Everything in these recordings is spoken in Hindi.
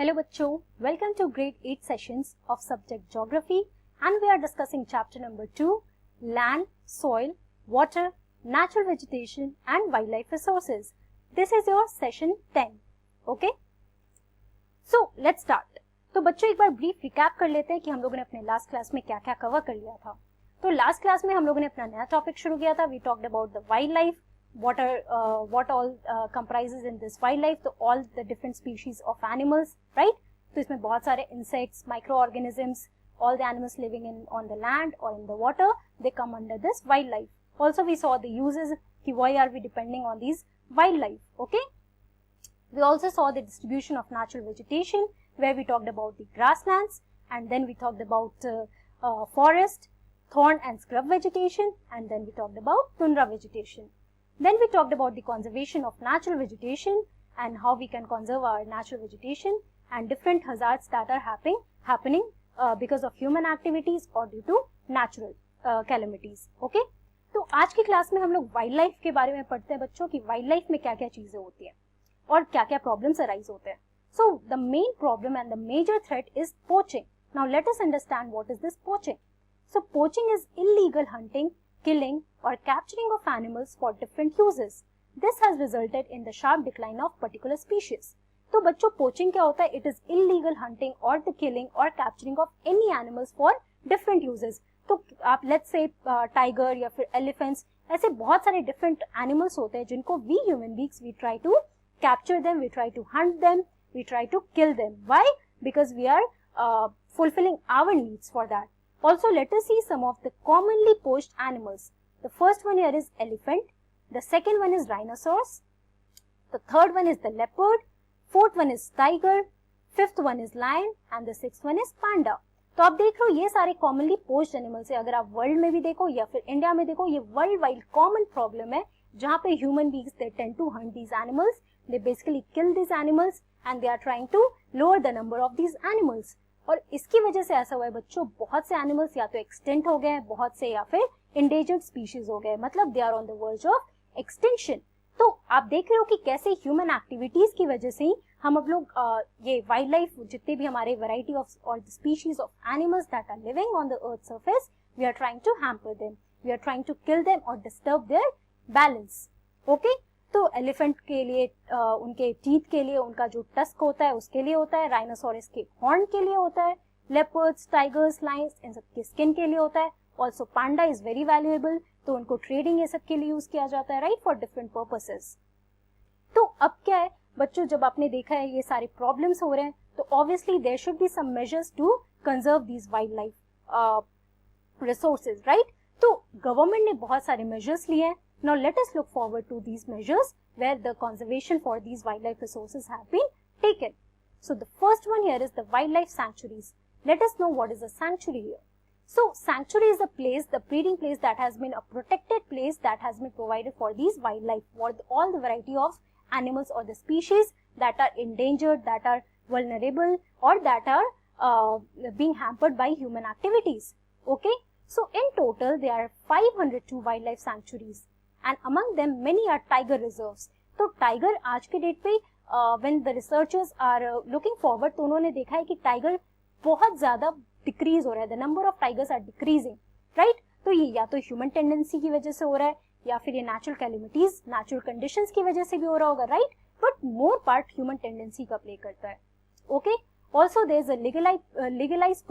Hello बच्चों, welcome to grade 8 sessions of subject geography and we are discussing chapter number 2 land, soil, water, natural vegetation and wildlife resources. This is your session 10. Okay? So let's start. तो बच्चों एक बार ब्रीफ रिकैप कर लेते हैं कि हम लोगों ने अपने लास्ट क्लास में क्या क्या कवर कर लिया था. तो लास्ट क्लास में हम लोगों ने अपना नया टॉपिक शुरू किया था. We talked about the wildlife, what all comprises in this wildlife, तो all the different species of animals, right? तो इसमें बहुत सारे insects, microorganisms, all the animals living on the land or in the water, they come under this wildlife. Also we saw the uses कि why are we depending on these wildlife, okay? We also saw the distribution of natural vegetation where we talked about the grasslands and then we talked about forest, thorn and scrub vegetation and then we talked about tundra vegetation. Then we talked about the conservation of natural vegetation and how we can conserve our natural vegetation and different hazards that are happening because of human activities or due to natural calamities. Okay? तो आज की क्लास में हम लोग वाइल्ड लाइफ के बारे में पढ़ते हैं बच्चों कि वाइल्ड लाइफ में क्या क्या चीजें होती हैं और क्या क्या प्रॉब्लम्स अराइज होते हैं. So the main problem and the major threat is poaching. Now let us understand what is this poaching. So poaching is illegal hunting, killing or capturing of animals for different uses. This has resulted in the sharp decline of particular species. तो बच्चों पोचिंग क्या होता है? It is illegal hunting or the killing or capturing of any animals for different uses. तो आप let's say tiger या फिर elephants, ऐसे बहुत सारे different animals होते हैं जिनको we human beings we try to capture them, we try to hunt them, we try to kill them. Why? Because we are fulfilling our needs for that. Also, let us see some of the commonly poached animals. The first one here is elephant. The second one is rhinoceros. The third one is the leopard. Fourth one is tiger. Fifth one is lion. And the sixth one is panda. तो आप देख रहे हो ये सारे commonly poached animals है. अगर आप वर्ल्ड में भी देखो या फिर इंडिया में देखो, ये वर्ल्ड वाइड कॉमन प्रॉब्लम है जहाँ पे human beings they tend to hunt these animals. They basically kill these animals and they are trying to lower the number of these animals. और इसकी वजह से ऐसा हुआ है बच्चों, बहुत से एनिमल्स या तो एक्सटेंट हो गए हैं, बहुत से या फिर इंडेंजर्ड स्पीशीज हो गए, मतलब they are on the verge of extinction. तो आप देख रहे हो कि कैसे ह्यूमन एक्टिविटीज की वजह से ही हम अब लोग ये वाइल्ड लाइफ जितने भी हमारे वैरायटी ऑफ और species of animals that are living on the earth surface, we are trying to hamper them, we are trying to kill them और डिस्टर्ब देयर बैलेंस. ओके, तो एलिफेंट के लिए उनके टीथ के लिए उनका जो टस्क होता है उसके लिए होता है, राइनोसोरस के हॉर्न के लिए होता है, लेपर्ड्स, टाइगर्स, लायंस इन सब के स्किन के लिए होता है. Also Panda is very valuable, तो उनको ट्रेडिंग ये सब के लिए यूज किया जाता है, राइट, फॉर डिफरेंट पर्पसेस. तो अब क्या है बच्चों, जब आपने देखा है ये सारे प्रॉब्लम्स हो रहे हैं तो obviously there should be some measures to conserve these wildlife resources, right. तो गवर्नमेंट ने बहुत सारे मेजर्स लिए हैं. Now let us look forward to these measures where the conservation for these wildlife resources have been taken. So the first one here is the wildlife sanctuaries. Let us know what is a sanctuary here. So sanctuary is a place, the breeding place that has been a protected place that has been provided for these wildlife, for all the variety of animals or the species that are endangered, that are vulnerable or that are being hampered by human activities. Okay, so in total there are 502 wildlife sanctuaries. And among them many are tiger reserves. तो tiger आज के डेट पे when the researchers are looking forward, तो उन्होंने देखा है कि tiger बहुत ज्यादा डिक्रीज हो रहा है. the number of tigers are decreasing, right. तो ये या तो human tendency की वजह से हो रहा है या फिर ये natural calamities, natural conditions की वजह से भी हो रहा होगा, right, but more part human tendency का play करता है. okay, also there is a legalized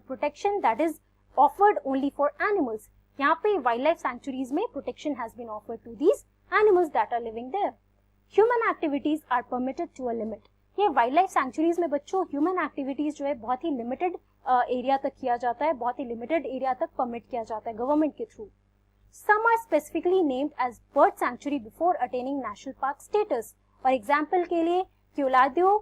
protection that is offered only for animals. यहाँ पे वाइल्ड लाइफ सैंक्चुरीज में protection has been offered to these animals that are living there. Human activities are permitted to a limit. ये वाइल्ड लाइफ सैंक्चुरीज में बच्चों ह्यूमन एक्टिविटीज जो है बहुत ही लिमिटेड एरिया तक किया जाता है, बहुत ही लिमिटेड एरिया तक परमिट किया जाता है गवर्नमेंट के थ्रू. Some are specifically named as bird sanctuary before attaining national park status. और एग्जाम्पल के लिए क्योलादियो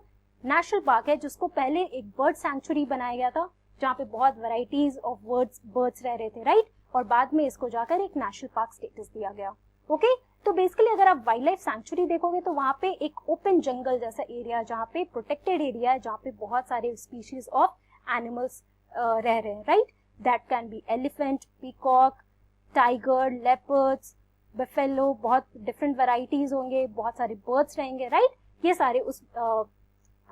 नेशनल पार्क है जिसको पहले एक बर्ड सैंक्चुरी बनाया गया था जहाँ पे बहुत वेराइटीज ऑफ बर्ड्स रह रहे थे, राइट, और बाद में इसको जाकर एक नेशनल पार्क स्टेटस दिया गया. ओके, तो बेसिकली अगर आप वाइल्ड लाइफ सैंक्चुरी देखोगे तो वहां पे एक ओपन जंगल जैसा एरिया, जहाँ पे प्रोटेक्टेड एरिया है, जहाँ पे बहुत सारे स्पीशीज ऑफ एनिमल्स रह रहे हैं, right. That can be elephant, peacock, tiger, leopards, buffalo, बहुत डिफरेंट वेराइटीज होंगे, बहुत सारे बर्ड्स रहेंगे, राइट. ये सारे उस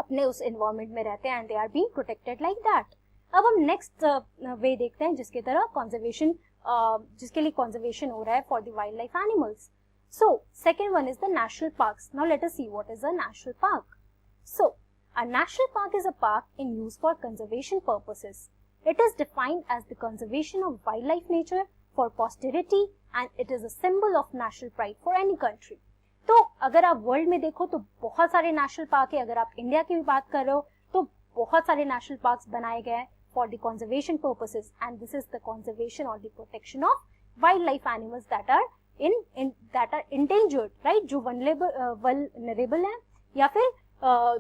अपने उस एनवायरमेंट में रहते हैं and they are being protected like that. अब हम नेक्स्ट वे देखते हैं जिसके तरह कंजर्वेशन जिसके लिए कंजर्वेशन हो रहा है for the wild life animals. So second one is the national parks. Now let us see what is a national park. So a national park is a park in use for conservation purposes. It is defined as the conservation of wildlife nature for posterity and it is a symbol of national pride for any country. तो अगर आप वर्ल्ड में देखो तो बहुत सारे नेशनल पार्क है. अगर आप इंडिया की भी बात कर रहे हो तो बहुत सारे नेशनल पार्क्स बनाए गए हैं for the conservation purposes, and this is the conservation or the protection of wildlife animals that are endangered, right? जो vulnerable हैं या फिर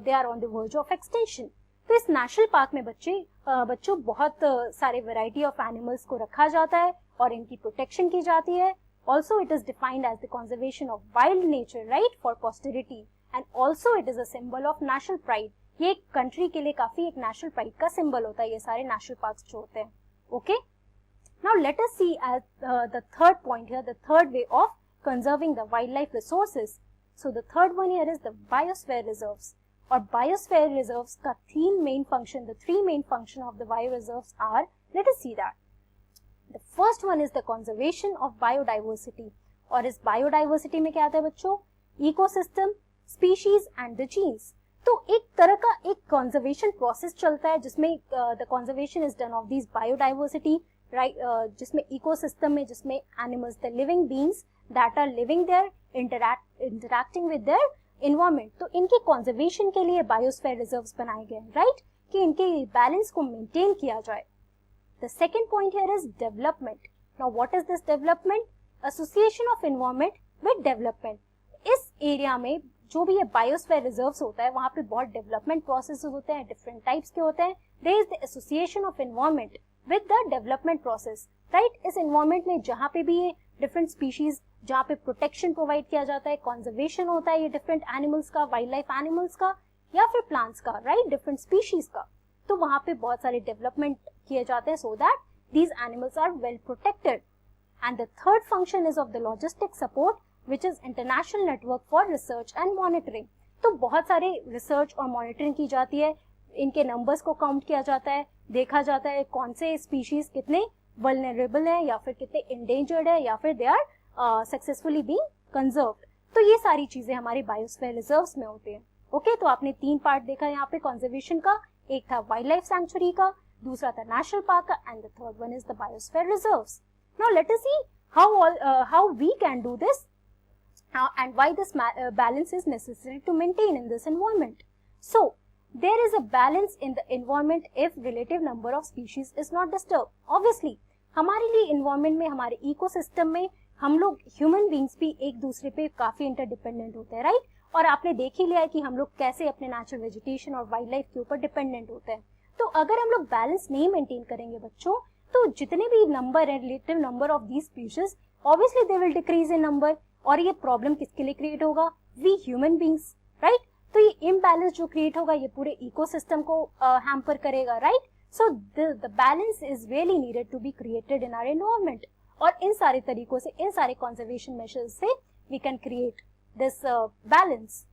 they are on the verge of extinction. तो इस नेशनल पार्क में बच्चों बहुत सारे वैरायटी ऑफ एनिमल्स को रखा जाता है और इनकी प्रोटेक्शन की जाती है. Also it is defined as the conservation of wild nature, right, for posterity, and also it is a symbol of national pride. ये एक कंट्री के लिए काफी एक नेशनल प्राइड का सिंबल होता है ये सारे नेशनल पार्क्स जो होते हैं. Okay, now let us see at the third point here, the third way of conserving the wildlife resources. So the third one here is the biosphere reserves. और बायोस्फीयर रिजर्व्स का तीन main function, the three main function of the bio reserves are, let us see that. The first one is the conservation of biodiversity. और इस बायोडाइवर्सिटी में क्या आता है बच्चों? Ecosystem, species and the genes. तो एक तरह का एक कंजर्वेशन प्रोसेस चलता है जिसमें the conservation is done of this biodiversity, right, जिसमें इकोसिस्टम में, जिसमें animals, the living beings that are living there, interacting with their environment. तो इनके कंजर्वेशन के लिए बायोस्फीयर रिजर्व्स बनाए गए हैं, राइट, कि इनके बैलेंस को मेंटेन किया जाए. The second point here is development. Now what is this development? Association of environment with development. इस एरिया में जो भी ये बायोस्फीयर रिजर्व्स होता है वहां पे बहुत डेवलपमेंट प्रोसेसेस होते हैं, डिफरेंट टाइप्स के होते हैं. There is the association of environment with the development process, right. इस एनवायरनमेंट में जहां पे भी ये डिफरेंट स्पीशीज, जहां पे प्रोटेक्शन प्रोवाइड किया जाता है, कंजर्वेशन होता है ये डिफरेंट एनिमल्स का, वाइल्ड लाइफ एनिमल्स का या फिर प्लांट्स का, राइट, डिफरेंट स्पीशीज का, तो वहां पे बहुत सारे डेवलपमेंट किए जाते हैं so that these animals are well protected. And the third function is of the logistic support which is international network for research and monitoring. तो बहुत सारे रिसर्च और मॉनिटरिंग की जाती है, इनके नंबर्स को काउंट किया जाता है, देखा जाता है कौन से स्पीशीज कितने वल्नरेबल है या फिर कितने इंडेंजर्ड है या फिर they are successfully being conserved. तो ये सारी चीजें हमारे बायोस्फीयर रिजर्व्स में होते हैं. ओके, तो आपने तीन पार्ट देखा यहाँ पे कंजर्वेशन का. एक था वाइल्ड लाइफ सैंक्चुरी का, दूसरा था नेशनल पार्क का, and the third one is the biosphere reserves. Now let us see how we can do this and why this balance is necessary to maintain in this environment. So there is a balance in the environment if relative number of species is not disturbed. Obviously हमारे लिए environment में, हमारे ecosystem में हम लोग ह्यूमन बींग्स भी एक दूसरे पे काफी इंटरडिपेंडेंट होते हैं, राइट. और आपने देख ही लिया है कि हम लोग कैसे अपने नेचुरल वेजिटेशन और वाइल्ड लाइफ के ऊपर डिपेंडेंट होते हैं. तो अगर हम लोग बैलेंस नहीं मेंटेन करेंगे बच्चों, तो जितने भी नंबर है, relative number of these species, obviously they will decrease in number. और ये प्रॉब्लम किसके लिए क्रिएट होगा? We human beings, right. तो ये इम्बैलेंस जो क्रिएट होगा ये पूरे इकोसिस्टम को हैम्पर करेगा, right. So the balance is really needed to be created in our environment. और इन सारे तरीकों से, इन सारे कंजर्वेशन मेजर्स से we can create this balance.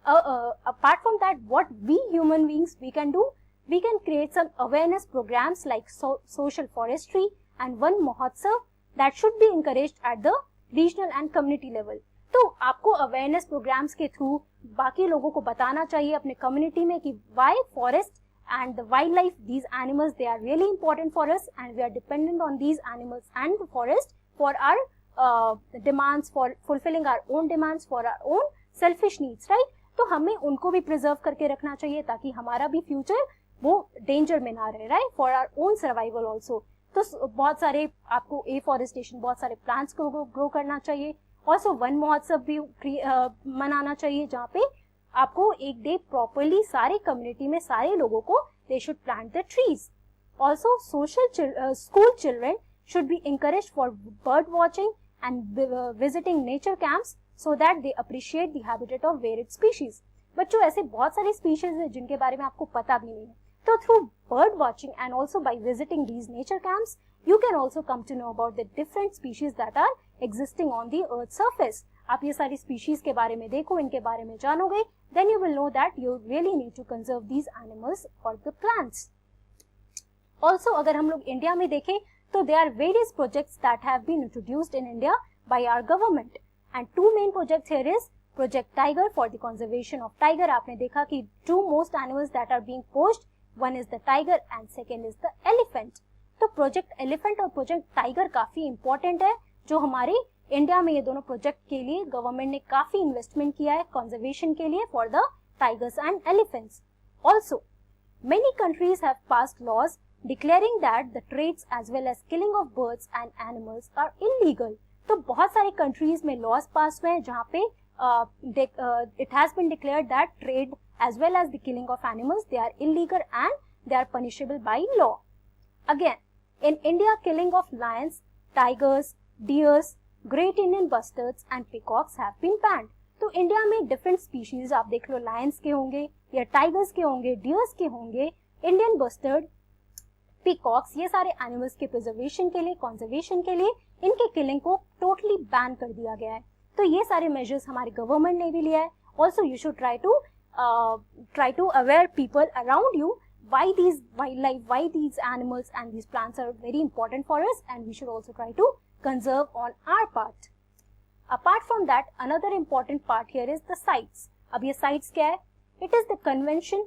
Apart from that, what we human beings we can do, we can create some awareness programs like social forestry and Van Mahotsav that should be encouraged at the regional and community level. तो आपको awareness programs के through बाकी लोगों को बताना चाहिए अपने community में कि why forest and the wildlife, these animals, they are really important for us and we are dependent on these animals and the forest for our demands, for fulfilling our own demands, for our own selfish needs, right. तो हमें उनको भी preserve करके रखना चाहिए ताकि हमारा भी future वो डेंजर में ना रहे, right, for our own survival also. तो बहुत सारे आपको एफॉरेस्टेशन, बहुत सारे प्लांट्स को ग्रो करना चाहिए. ऑल्सो वन महोत्सव भी मनाना चाहिए जहाँ पे आपको एक डे प्रॉपरली सारे कम्युनिटी में सारे लोगों को they should plant the trees. Also school children should be encouraged for bird watching and visiting nature camps so that they appreciate the habitat of varied species. बच्चों ऐसे बहुत सारे स्पीशीज है जिनके बारे में आपको पता भी नहीं है. So through bird watching and also by visiting these nature camps, you can also come to know about the different species that are existing on the earth's surface. आप ये सारी species के बारे में देखो, इनके बारे में जानोगे, then you will know that you really need to conserve these animals or the plants. Also, अगर हम लोग इंडिया में देखें तो there are various projects that have been introduced in India by our government, and two main projects here is Project Tiger for the conservation of tiger. आपने देखा कि two most animals that are being poached, one is the tiger and second is the elephant. तो Project Elephant और Project Tiger काफी important है, जो हमारे इंडिया में ये दोनों प्रोजेक्ट के लिए गवर्नमेंट ने काफी इन्वेस्टमेंट किया है कंजर्वेशन के लिए for the tigers and elephants. Also many countries have passed laws declaring that the trades as well as killing of birds and animals are illegal. तो बहुत सारे कंट्रीज में लॉज पास हुए हैं जहाँ पे it has been declared that trade as well as the killing of animals, they are illegal and they are punishable by law. Again, in India, killing of lions, tigers, deers, great Indian bustards and peacocks have been banned. तो इंडिया में डिफरेंट स्पीशीज आप देख लो, लायंस के होंगे या टाइगर्स के होंगे, डियर्स के होंगे, इंडियन बस्टर्ड, पीकॉक्स, ये सारे एनिमल्स के प्रिजर्वेशन के लिए, कंजर्वेशन के लिए इनके किलिंग को टोटली बैन कर दिया गया है. तो ये सारे मेजर्स हमारे गवर्नमेंट ने भी लिया है. Also you should try to aware people around you why these wildlife, why these animals and these plants are very important for us, and we should also try to conserve on our part. Apart from that, another important part here is the CITES. अब ये CITES क्या है? It is the convention,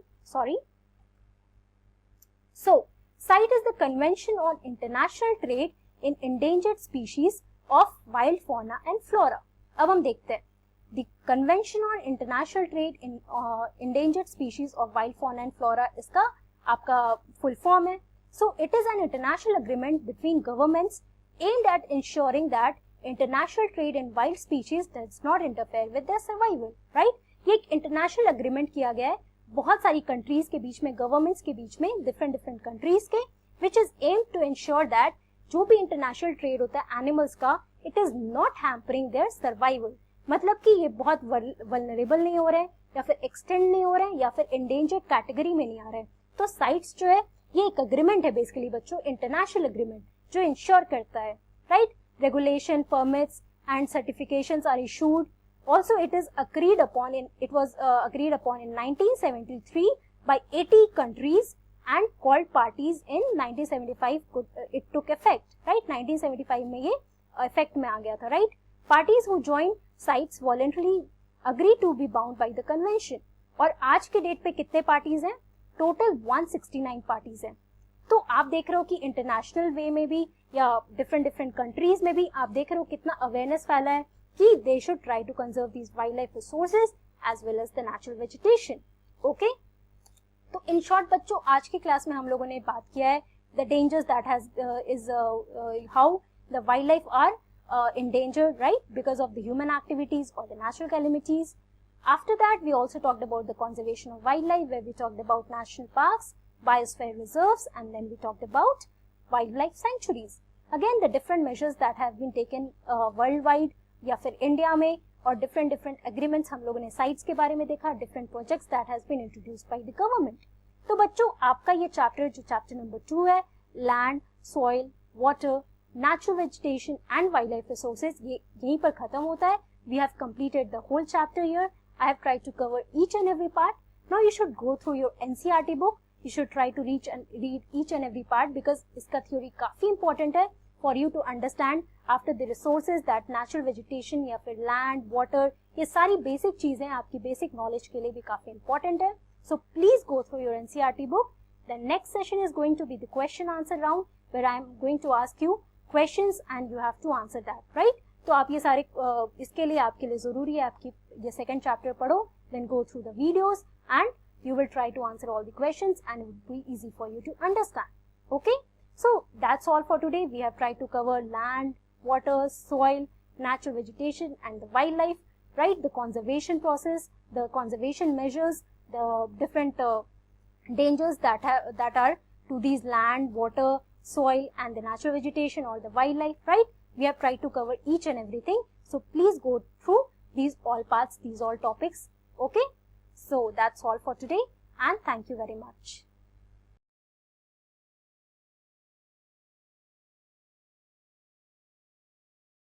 CITES is the Convention on International Trade in Endangered Species of Wild Fauna and Flora. अब हम देखते हैं The Convention on International Trade in Endangered Species of Wild Fauna and Flora, इसका आपका full form है. So it is an international agreement between governments aimed at ensuring that international trade in wild species does not interfere with their survival, right? ये एक international agreement किया गया है बहुत सारी कंट्रीज के बीच में, गवर्नमेंट्स के बीच में, डिफरेंट कंट्रीज के, which is aim to ensure that जो भी इंटरनेशनल ट्रेड होता है एनिमल्स का, it is not hampering their survival. मतलब कि ये बहुत वल्नरेबल नहीं हो रहे हैं या फिर एक्सटेंड नहीं हो रहे हैं या फिर एंडेंजर्ड कैटेगरी में नहीं आ रहे हैं. तो साइट्स जो है ये एक अग्रीमेंट है बेसिकली बच्चों, इंटरनेशनल अग्रीमेंट जो इंश्योर करता है, right? Regulation, permits and certifications are issued. Also, it was agreed upon in 1973 by 80 countries and called parties in 1975. It took effect, right? 1975 में ये effect में आ गया था, right? Parties who joined CITES voluntarily agreed to be bound by the convention. और आज के डेट पे कितने पार्टीज हैं? टोटल 169 पार्टीज हैं. तो आप देख रहे हो कि इंटरनेशनल वे में भी या डिफरेंट कंट्रीज में भी आप देख रहे हो कितना अवेयरनेस फैला है कि they should try to conserve these wildlife resources as well as the natural vegetation. Okay? तो in short बच्चों, आज की क्लास में हम लोगों ने बात किया है the dangers that is how the wildlife are endangered, right? Because of the human activities or the natural calamities. After that, we also talked about the conservation of wildlife, where we talked about national parks, biosphere reserves, and then we talked about wildlife sanctuaries. Again, the different measures that have been taken worldwide या फिर इंडिया में, और डिफरेंट एग्रीमेंट्स हम लोगों ने साइट्स के बारे में देखा, different projects that has been introduced by the government. तो बच्चों, आपका ये चैप्टर जो चैप्टर नंबर 2 है, land, soil, water, natural vegetation and wildlife resources, ये यहीं पर खत्म होता है. We have completed the whole chapter here. I have tried to cover each and every part. Now you should go through your NCERT book. You should try to read each and every part because इसका थ्योरी काफी इंपॉर्टेंट है for you to understand after the resources that natural vegetation या फिर land, water, ये सारी basic चीजें आपकी basic knowledge के लिए भी काफी important है. So please go through your NCERT book. The next session is going to be the question answer round where I am going to ask you questions and you have to answer that, right? तो आप ये सारे इसके लिए आपके लिए जरूरी है आपकी ये second chapter पढ़ो, then go through the videos and you will try to answer all the questions and it will be easy for you to understand. Okay? So that's all for today. We have tried to cover land, water, soil, natural vegetation and the wildlife, right? The conservation process, the conservation measures, the different dangers that are to these land, water, soil and the natural vegetation or the wildlife, right? We have tried to cover each and everything. So please go through these all parts, these all topics. Okay? So that's all for today and thank you very much.